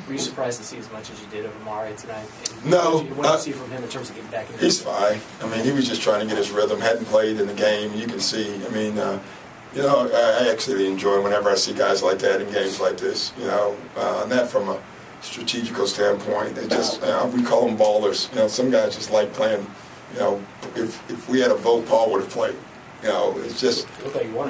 Were you surprised to see as much as you did of Amari tonight? No. What did you see from him in terms of getting back in the He's fine. I mean, he was just trying to get his rhythm. Hadn't played in the game. You can see. I mean, I actually enjoy whenever I see guys like that in games like this. And that from a strategical standpoint. They just we call them ballers. Some guys just like playing. If we had a vote, Paul would have played. It's just.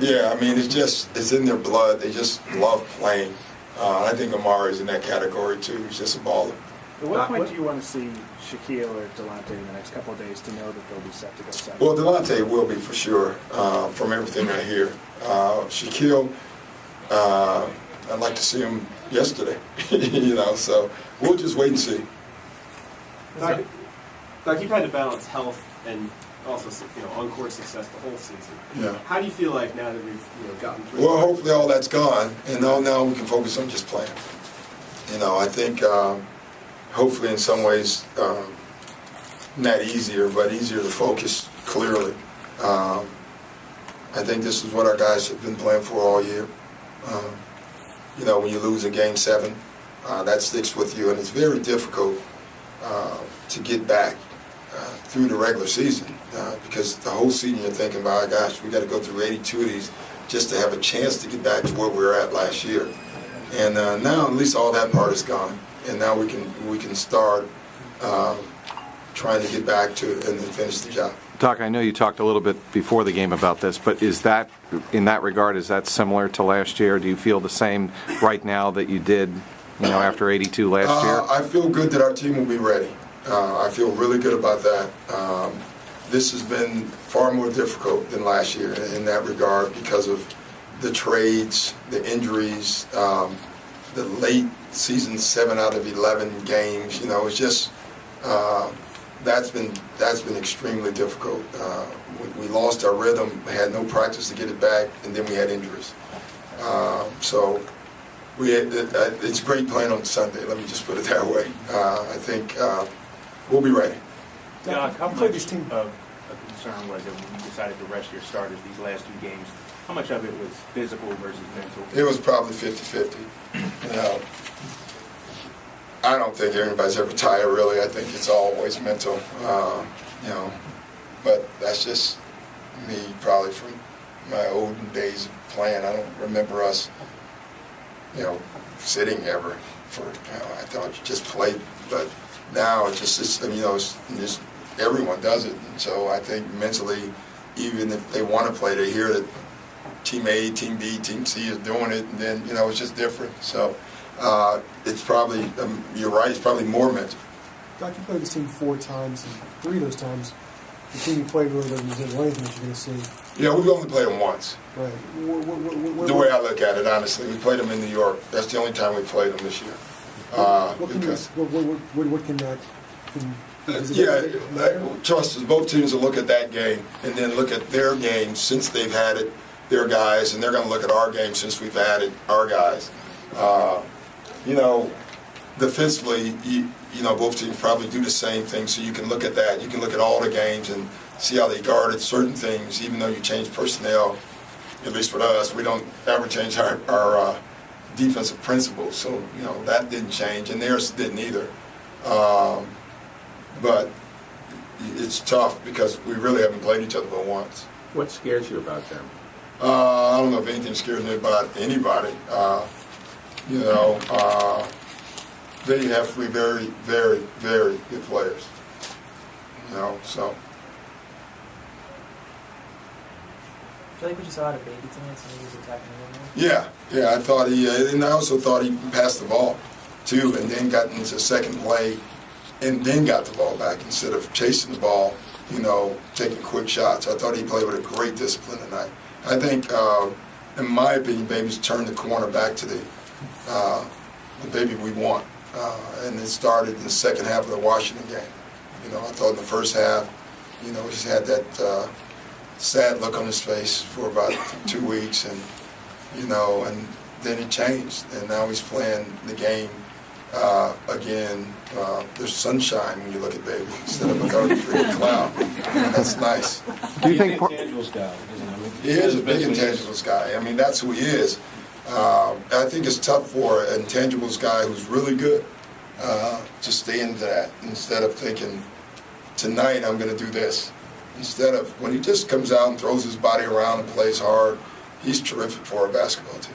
Yeah, I mean, it's in their blood. They just love playing. I think Amari's in that category too. He's just a baller. At what point do you want to see Shaquille or Delonte in the next couple of days to know that they'll be set to go second? Well, Delonte will be for sure, from everything I hear. Shaquille, I'd like to see him yesterday. So we'll just wait and see. Doc, you've had to balance health and also on-court success the whole season. Yeah. How do you feel like now that we've gotten through? Well, hopefully all that's gone, and now we can focus on just playing. I think hopefully in some ways not easier, but easier to focus clearly. I think this is what our guys have been playing for all year. When you lose in Game 7, that sticks with you, and it's very difficult to get back through the regular season because the whole season you're thinking about, gosh, we got to go through 82 of these just to have a chance to get back to where we were at last year. And now at least all that part is gone, and now we can start trying to get back to and finish the job. Doc, I know you talked a little bit before the game about this, but is that, in that regard, is that similar to last year? Do you feel the same right now that you did, after 82 last year? I feel good that our team will be ready. I feel really good about that. This has been far more difficult than last year in that regard because of the trades, the injuries, the late season 7 out of 11 games. It's just that's been extremely difficult. We lost our rhythm, had no practice to get it back, and then we had injuries. So it's great playing on Sunday. Let me just put it that way. I think we'll be ready. Doc, how much of a concern was it when you decided to rest your starters these last 2 games? How much of it was physical versus mental? It was probably 50-50. I don't think anybody's ever tired, really. I think it's always mental. But that's just me, probably from my olden days of playing. I don't remember us, sitting ever for. I thought you just played, but now it's just everyone does it. And so I think mentally, even if they want to play, they hear that Team A, Team B, Team C is doing it, and then it's just different. So it's probably you're right. It's probably more mental. Doc, you played this team 4 times, and 3 of those times, the team you played really doesn't resemble anything that you're going to see. Yeah, we've only played them once. Right. The way I look at it, honestly, we played them in New York. That's the only time we played them this year. What can that? Trust us. Both teams will look at that game and then look at their game since they've had it, their guys, and they're going to look at our game since we've added our guys. Defensively, both teams probably do the same thing, so you can look at that. You can look at all the games and see how they guarded certain things, even though you change personnel. At least with us, we don't ever change our defensive principles, so that didn't change, and theirs didn't either. But it's tough because we really haven't played each other but once. What scares you about them? I don't know if anything scares me about anybody. They have to be very, very, very good players. So. I feel like we just saw a baby tonight, so he was attacking him. Yeah, I thought and I also thought he passed the ball too, and then got into the second play, and then got the ball back instead of chasing the ball, taking quick shots. I thought he played with a great discipline tonight. I think, in my opinion, Baby's turned the corner back to the Baby we want, and it started in the second half of the Washington game. I thought in the first half, he just had that sad look on his face for about 2 weeks, and then it changed, and now he's playing the game again. There's sunshine when you look at Baby instead of a 30-degree cloud. That's nice. Do you think intangibles guy? He is a big intangibles guy. I mean, that's who he is. I think it's tough for an intangibles guy who's really good to stay into that instead of thinking, tonight I'm going to do this. Instead of, when he just comes out and throws his body around and plays hard, he's terrific for a basketball team.